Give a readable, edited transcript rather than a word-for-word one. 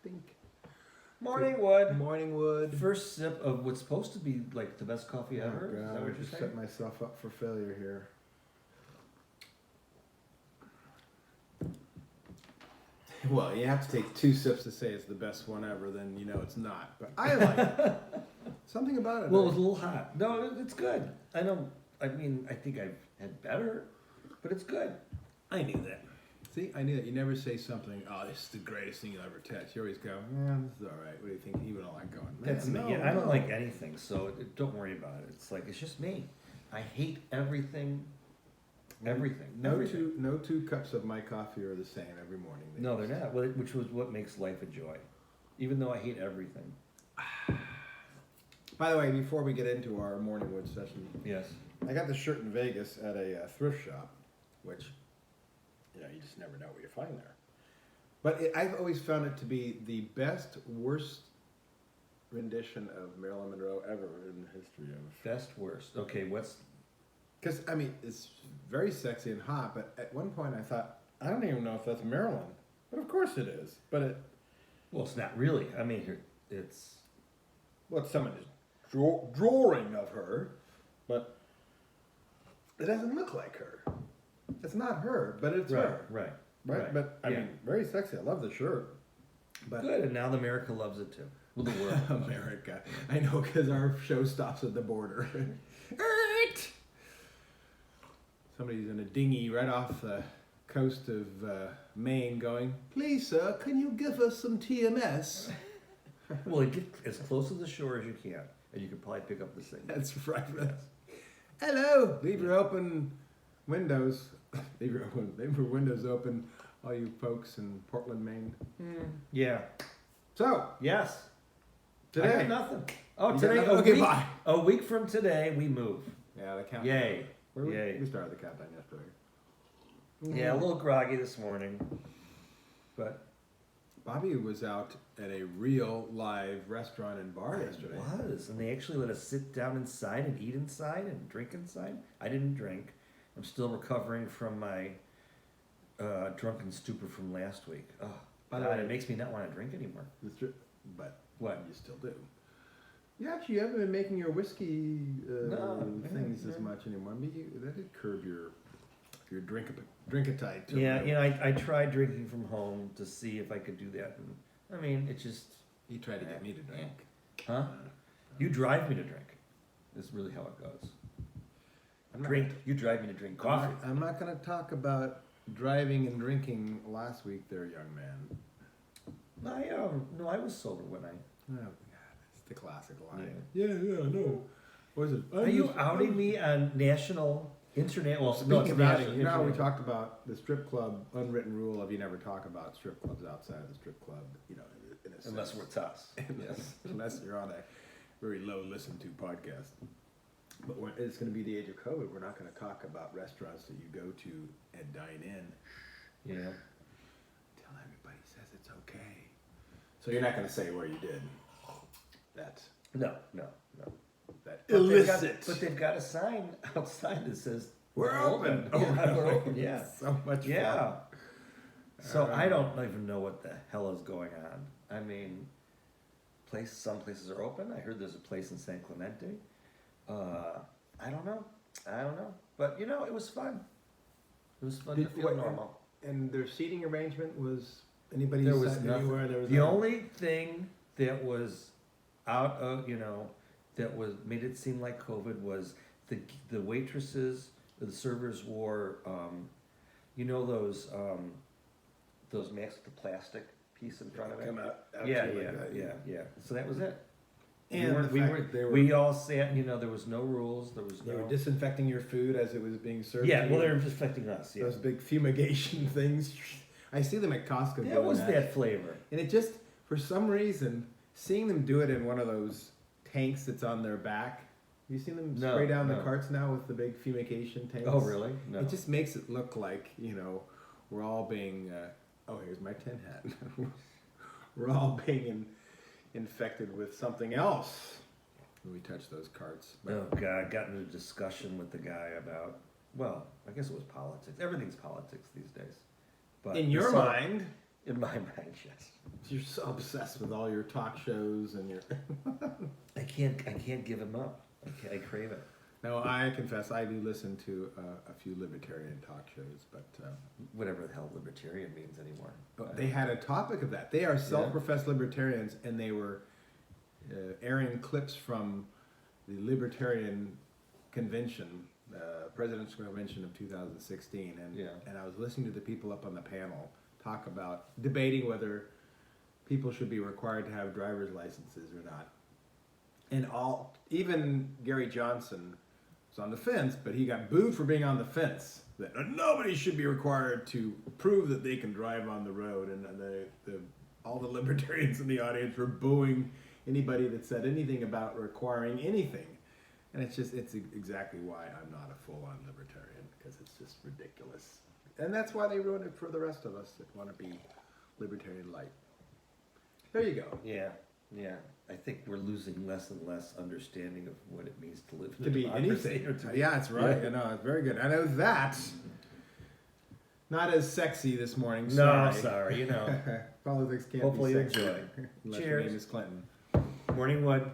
Think. Morning wood. Morning wood. First sip of what's supposed to be like the best coffee ever. God, Is that what you're just saying? set myself up for failure here. Well, you have to take 2 sips to say it's the best one ever, then you know it's not. But I like it. Something about it. Well, it was a little hot. No, it's good. I think I've had better, but it's good. I knew that. See, I knew that. You never say something, oh, this is the greatest thing you'll ever taste. You always go, yeah, this is all right. What do you think? Even though I'm going, That's me. Yeah, I don't like anything, so don't worry about it. It's like, it's just me. I hate everything. Everything. No two cups of my coffee are the same every morning. No, they're not. Which was what makes life a joy. Even though I hate everything. By the way, before we get into our morning wood session, Yes. I got this shirt in Vegas at a thrift shop, which, you just never know what you find there. But I've always found it to be the best, worst rendition of Marilyn Monroe ever in the history of. Best, worst. Okay, what's... Because, it's very sexy and hot, but at one point I thought, I don't even know if that's Marilyn. But of course it is. But Well, it's not really. It's... Well, it's someone's drawing of her, but it doesn't look like her. It's not her, but it's her. Right. But, very sexy. I love the shirt. But Good, and now the America loves it too. Well, the world. America. I know, because our show stops at the border. Somebody's in a dinghy right off the coast of Maine going, please, sir, can you give us some TMS? Well, get as close to the shore as you can, and you can probably pick up the signal. That's right. Hello. Leave your open windows. Leave your windows open, all you folks in Portland, Maine. Yeah. So, Yes. today. I got nothing. Oh, You today. got nothing? Okay, bye. A week from today, we move. Yeah, the countdown. Yay. We started the countdown yesterday. Yeah, a little groggy this morning, but Bobby was out at a real live restaurant and bar yesterday. It was, and they actually let us sit down inside and eat inside and drink inside. I didn't drink. I'm still recovering from my drunken stupor from last week. Oh, By the God, way- it makes me not want to drink anymore. But What? you still do. Yeah, actually, you haven't been making your whiskey things as yeah. much anymore. That did curb your drink-a-tite. Yeah, I tried drinking from home to see if I could do that, and it just... You tried to get me to drink. Huh? You drive me to drink. That's really how it goes. You drive me to drink coffee. I'm not going to talk about driving and drinking last week there, young man. No, I was sober when I... Oh, God, it's the classic line. Yeah. Yeah, no. What is it? Are you outing me on national, internet? Well, Speaking no, it's of national. outing, you know how we talked about the strip club unwritten rule of you never talk about strip clubs outside of the strip club, in a sense. Unless we're toss. Yes, unless you're on a very low listen to podcast. But when it's going to be the age of COVID, we're not going to talk about restaurants that you go to and dine in. Yeah. Until everybody says it's okay. So you're not going to say where you did. That's No. that But illicit. they've got a sign outside that says We're open. Yeah, we're open. Yeah. So much Yeah. fun. So I don't even know what the hell is going on. Some places are open. I heard there's a place in San Clemente. I don't know. But it was fun. It was fun to feel normal. And their seating arrangement was anybody There was sat nothing. anywhere? There was The nothing? only thing that was out of that made it seem like COVID was the waitresses, the servers wore those masks with the plastic piece in front of it. Come out Yeah. to you like that. Yeah. So that was it. And We all sat. There was no rules. There was they no. were disinfecting your food as it was being served. Yeah. to Well, you. they were disinfecting us. Yeah. Those big fumigation things. I see them at Costco. That doing was that flavor. And it just, for some reason, seeing them do it in one of those tanks that's on their back. Have you seen them spray down the carts now with the big fumigation tanks? Oh, really? No. It just makes it look like, we're all being, here's my tin hat. We're all being infected with something else when we touch those carts. But Oh, God. I got into a discussion with the guy about, I guess it was politics. Everything's politics these days. But in your mind, In my mind, yes. You're so obsessed with all your talk shows and your. I can't give him up. I crave it. No, I confess I do listen to a few libertarian talk shows, but Whatever the hell libertarian means anymore. they had a topic of that. They are self-professed libertarians, and they were airing clips from the Libertarian Convention, Presidential Convention of 2016, and I was listening to the people up on the panel talk about debating whether people should be required to have driver's licenses or not. And even Gary Johnson was on the fence, but he got booed for being on the fence. That nobody should be required to prove that they can drive on the road, and all the libertarians in the audience were booing anybody that said anything about requiring anything. And it's exactly why I'm not a full-on libertarian, because it's just ridiculous. And that's why they ruined it for the rest of us that want to be libertarian light. There you go. Yeah. I think we're losing less and less understanding of what it means to live in To a be democracy, anything. or to be- Yeah, that's right. Yeah. You know, it's very good. I know that. Not as sexy this morning. No, Sorry. sorry. Politics can't Hopefully be you sexy. enjoy. Unless Cheers. your name is Clinton. Morning wood.